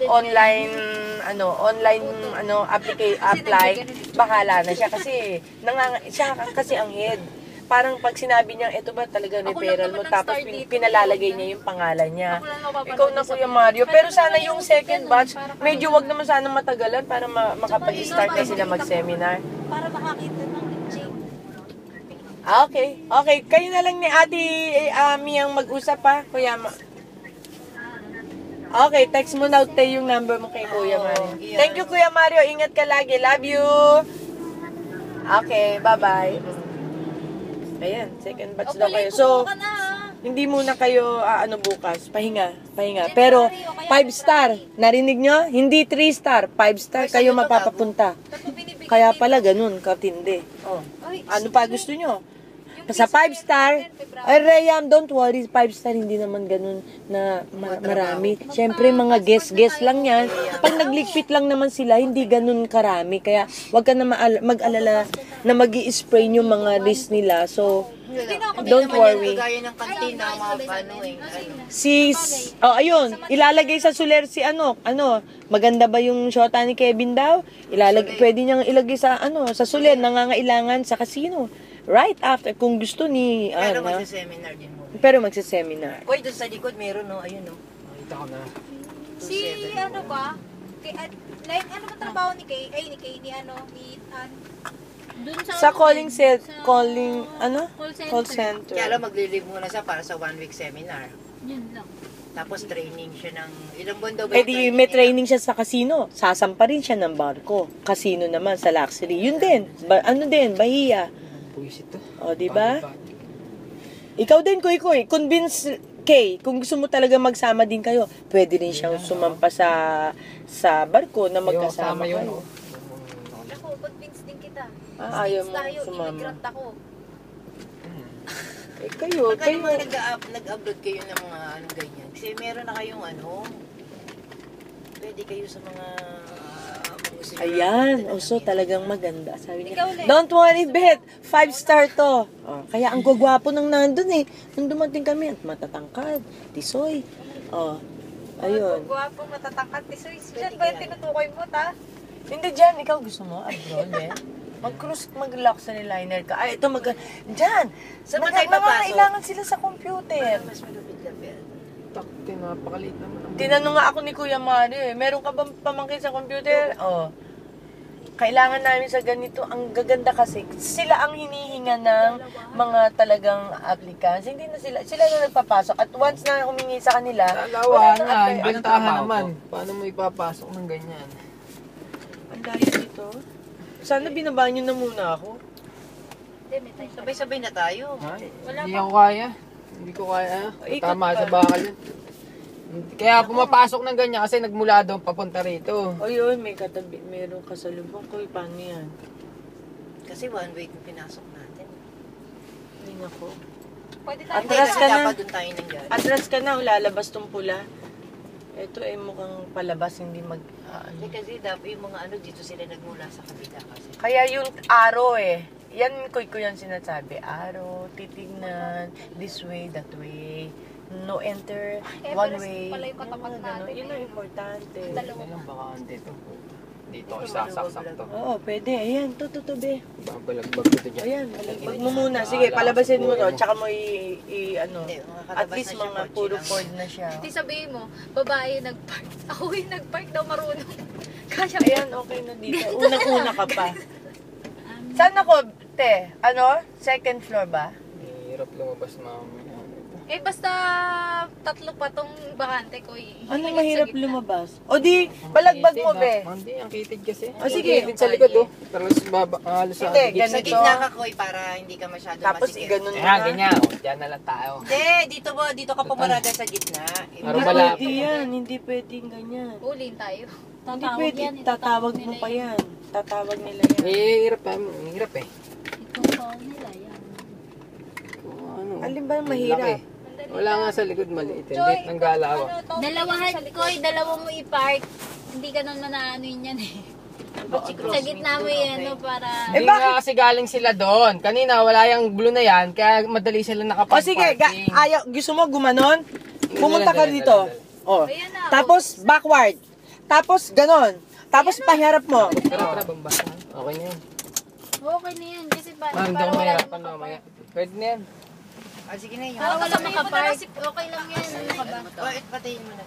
online apply, bahala na siya kasi siya kasi ang head. Parang pag sinabi niya, ito ba talaga referral mo, tapos pinalalagay niya yung pangalan niya. Ikaw na Kuya Mario. Pero sana yung second batch, medyo wag naman sana matagalan para makapag-start na sila mag-seminar. Para makakita ng check. Okay. Okay. Kayo na lang ni Ate Ami ang mag-usap pa, Kuya Okay, text mo na yung number mo kay Kuya Mario. Thank you, Kuya Mario. Ingat ka lagi. Love you. Okay, bye-bye. Ayan, second batch daw kayo. So, hindi muna kayo bukas. Pahinga. Pero 5-star. Narinig nyo? Hindi 3-star. 5-star kayo mapapapunta. Kaya pala ganun, katindi. Oh. Ano pa gusto nyo? Sa 5-star, ay Rayam, don't worry, 5-star hindi naman ganun na marami. Siyempre, mga guest lang yan. Pag nagligpit lang naman sila, hindi ganun karami. Kaya, wag ka na mag-alala na mag-i-spray yung mga list nila. So, don't worry. Gaya ng kantina, mga ayun, ilalagay sa suler si maganda ba yung shota ni Kevin daw? Pwede niyang ilagay sa sa suler, nangangailangan sa casino. Right after, kung gusto ni... Pero magsiseminar din mo. Pero magsiseminar. Uy, doon sa likod, meron ayun Nakita ko na. Si ba? Like, ba trabaho ni Kay? Ni dun sa calling call center. Kaya alam, magli-leave muna siya para sa 1-week seminar. Yun lang. Tapos training siya ng... Ilang buwan daw ba may training siya sa casino. Sasampa rin siya ng barko. Casino naman sa luxury. Yun din. Bahia. O, diba? Ikaw din, Kuy. Convince Kay, kung gusto mo talaga magsama din kayo, pwede rin siyang sumampa sa barko na magkasama kayo. Ako, convince din kita. Ayaw mo sumama. Immigrant ako. Kayo. Nag-upload kayo ng mga ganyan. Kasi meron na kayong pwede kayo sa mga... Ayan, talagang maganda. Sabi niya, don't worry, Bet, 5-star to. Kaya ang gwagwapo nang nandun Nung dumating kami, at matatangkad, tisoy. Ayun. Gwagwapo, matatangkad, tisoy. Diyan ba yung tinutukoy mo, ta? Hindi dyan, ikaw gusto mo, abroad, Mag-cruise, mag-luxury liner ka. Dyan! Nangangailangan sila sa computer. Mas malupit ka, Bet. Napakaliit naman. Tinanong nga ako ni Kuya Mario meron ka bang pamangkin sa computer? Kailangan namin sa ganito. Ang gaganda kasi, sila ang hinihinga ng mga talagang applicants. Hindi na sila na nagpapasok. At once na humingi sa kanila, dalawa na, inventahan naman. Paano mo ipapasok ng ganyan? Ang layo dito. Sana binabaan nyo na muna ako. Sabay-sabay na tayo. Hindi ako kaya. Hindi ko kaya. Tama sa bakal yun. Kaya pumapasok ng ganyan kasi nagmula doon papunta rito. Yun, may katabi, meron kasalubong ko. Paano yan? Kasi 1 week yung pinasok natin. Ay, nako. Pwede tayo. Atras ka na, lalabas tong pula. Ito mukhang palabas, hindi Kasi dapat yung mga dito sila nagmula sa kabila kasi. Kaya yung arrow yan ko yan sinasabi. Arrow, titignan, this way, that way. No enter, one way. Pala yung katapat natin. Yun ang importante. Baka dito ako sasaksak to. Oo, pwede. Ayan, to, be. Babalagbag ko to dyan. Ayan, balagbag mo muna. Sige, palabasin mo to. Tsaka mo at least mga puro Ford na siya. Hindi sabihin mo, babae nag-park. Ako yung nag-park daw marunong. Kaya ayan, okay na dito. Unang-una ka pa. Saan ako, te? Second floor ba? Hirap lumabas mamaya. Basta 3 pa tong bakante ko. Ano mahirap lumabas? O di, balagbag mo, be. Hindi, ang kitid kasi. Sige. Kitid sa likod, Tapos halos sa ganito. Sa gitna ka, Koy, para hindi ka masyado tapos masikip. iganon mo ganyan. Diyan na lang tayo. Hindi, dito ka pumarada sa gitna. Hindi pwedeng ganyan. Ulin tayo. Hindi pwede, tatawag mo pa yan. Tatawag nila yan. Hirap Itong call nila yan. Alin ba yung mahirap? Wala nga sa likod maliit. Hindi nang galaw. Dalawa mo i-park. Hindi ka naman naanoin yan Sa gitna mo para... Hindi nga kasi galing sila doon. Kanina wala yung blue na yan. Kaya madali sila nakapag-parking. Sige, gusto mo gumanon? Pumunta ka dito. Oh. Ayan na. Tapos backward. Tapos ganon. Tapos pahiharap mo. Tara, bambasan. Okay na yan. Okay na yan. Kasi Ma'am, hindi para ako wala mahirapan mamaya. Pwede na yan. Ah, sige na yun. Para wala makapark. Okay lang yan. Ano ka ba? O, patayin mo na.